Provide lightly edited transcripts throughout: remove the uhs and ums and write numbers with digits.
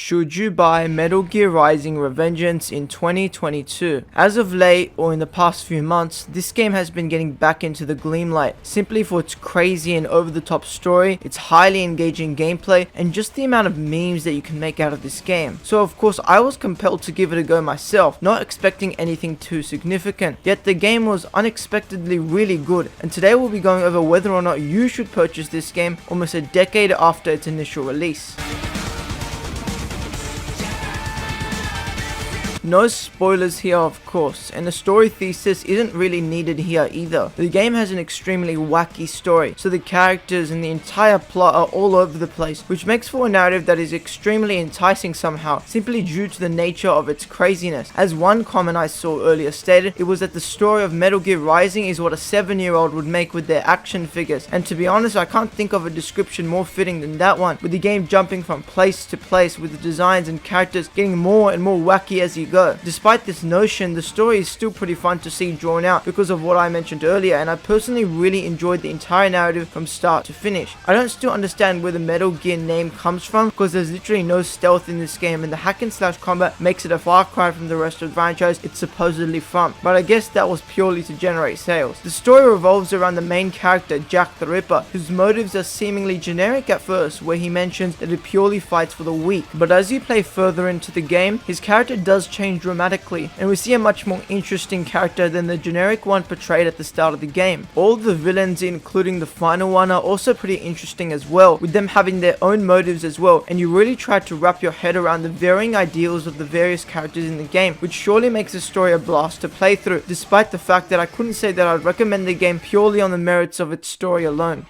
Should you buy Metal Gear Rising Revengeance in 2022? As of late, or in the past few months, this game has been getting back into the gleam light, simply for its crazy and over-the-top story, its highly engaging gameplay, and just the amount of memes that you can make out of this game. So of course I was compelled to give it a go myself, not expecting anything too significant, yet the game was unexpectedly really good, and today we'll be going over whether or not you should purchase this game almost a decade after its initial release. No spoilers here of course, and the story thesis isn't really needed here either. The game has an extremely wacky story, so the characters and the entire plot are all over the place, which makes for a narrative that is extremely enticing somehow, simply due to the nature of its craziness. As one comment I saw earlier stated, it was that the story of Metal Gear Rising is what a 7-year-old would make with their action figures, and to be honest I can't think of a description more fitting than that one, with the game jumping from place to place, with the designs and characters getting more and more wacky as you go. Despite this notion, the story is still pretty fun to see drawn out because of what I mentioned earlier, and I personally really enjoyed the entire narrative from start to finish. I don't still understand where the Metal Gear name comes from, because there's literally no stealth in this game, and the hack and slash combat makes it a far cry from the rest of the franchise it's supposedly from, but I guess that was purely to generate sales. The story revolves around the main character, Jack the Ripper, whose motives are seemingly generic at first, where he mentions that he purely fights for the weak, but as you play further into the game, his character does change dramatically, and we see a much more interesting character than the generic one portrayed at the start of the game. All the villains, including the final one, are also pretty interesting as well, with them having their own motives as well, and you really try to wrap your head around the varying ideals of the various characters in the game, which surely makes the story a blast to play through, despite the fact that I couldn't say that I'd recommend the game purely on the merits of its story alone.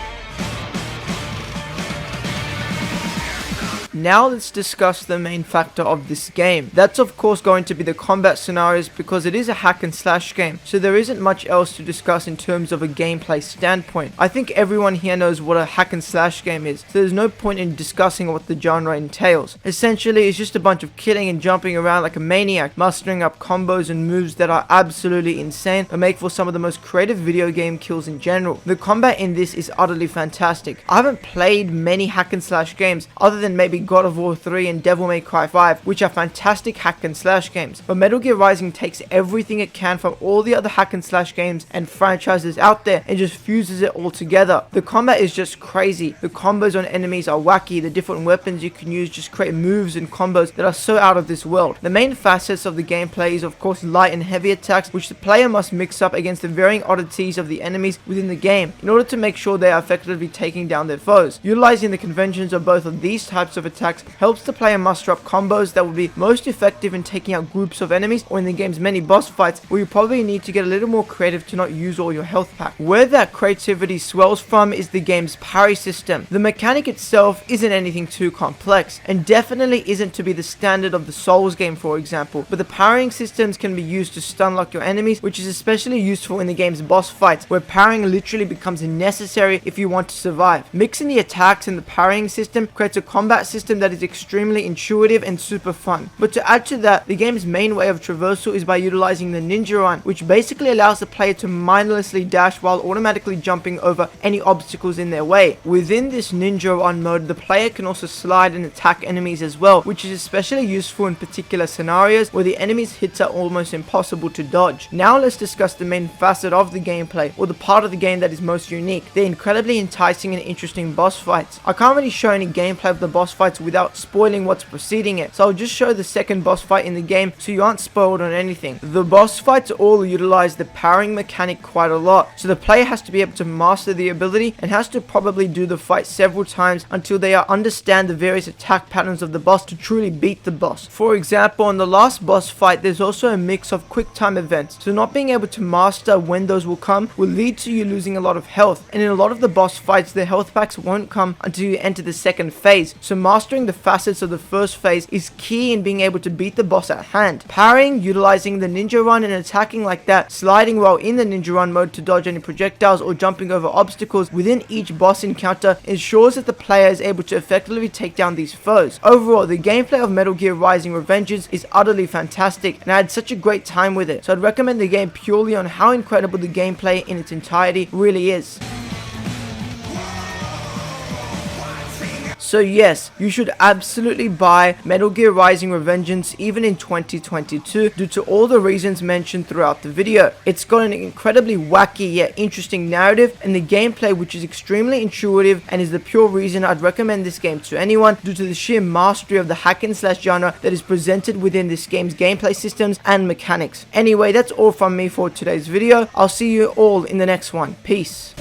Now let's discuss the main factor of this game. That's of course going to be the combat scenarios, because it is a hack and slash game, so there isn't much else to discuss in terms of a gameplay standpoint. I think everyone here knows what a hack and slash game is, so there's no point in discussing what the genre entails. Essentially, it's just a bunch of killing and jumping around like a maniac, mastering up combos and moves that are absolutely insane and make for some of the most creative video game kills in general. The combat in this is utterly fantastic. I haven't played many hack and slash games other than maybe God of War 3 and Devil May Cry 5, which are fantastic hack and slash games, but Metal Gear Rising takes everything it can from all the other hack and slash games and franchises out there and just fuses it all together. The combat is just crazy, the combos on enemies are wacky, the different weapons you can use just create moves and combos that are so out of this world. The main facets of the gameplay is of course light and heavy attacks, which the player must mix up against the varying oddities of the enemies within the game in order to make sure they are effectively taking down their foes. Utilizing the conventions of both of these types of attacks helps the player muster up combos that will be most effective in taking out groups of enemies, or in the game's many boss fights where you probably need to get a little more creative to not use all your health pack. Where that creativity swells from is the game's parry system. The mechanic itself isn't anything too complex, and definitely isn't to be the standard of the Souls game for example, but the parrying systems can be used to stun lock your enemies, which is especially useful in the game's boss fights, where parrying literally becomes necessary if you want to survive. Mixing the attacks and the parrying system creates a combat system that is extremely intuitive and super fun. But to add to that, the game's main way of traversal is by utilizing the ninja run, which basically allows the player to mindlessly dash while automatically jumping over any obstacles in their way. Within this ninja run mode, the player can also slide and attack enemies as well, which is especially useful in particular scenarios where the enemy's hits are almost impossible to dodge. Now let's discuss the main facet of the gameplay, or the part of the game that is most unique, the incredibly enticing and interesting boss fights. I can't really show any gameplay of the boss fights without spoiling what's preceding it, so I'll just show the second boss fight in the game so you aren't spoiled on anything. The boss fights all utilize the parrying mechanic quite a lot, so the player has to be able to master the ability and has to probably do the fight several times until they understand the various attack patterns of the boss to truly beat the boss. For example, in the last boss fight there's also a mix of quick time events, so not being able to master when those will come will lead to you losing a lot of health, and in a lot of the boss fights the health packs won't come until you enter the second phase, so mastering the facets of the first phase is key in being able to beat the boss at hand. Parrying, utilizing the ninja run and attacking like that, sliding while in the ninja run mode to dodge any projectiles or jumping over obstacles within each boss encounter ensures that the player is able to effectively take down these foes. Overall, the gameplay of Metal Gear Rising Revengeance is utterly fantastic, and I had such a great time with it, so I'd recommend the game purely on how incredible the gameplay in its entirety really is. So yes, you should absolutely buy Metal Gear Rising Revengeance even in 2022 due to all the reasons mentioned throughout the video. It's got an incredibly wacky yet interesting narrative, and the gameplay which is extremely intuitive, and is the pure reason I'd recommend this game to anyone due to the sheer mastery of the hack and slash genre that is presented within this game's gameplay systems and mechanics. Anyway, that's all from me for today's video. I'll see you all in the next one. Peace.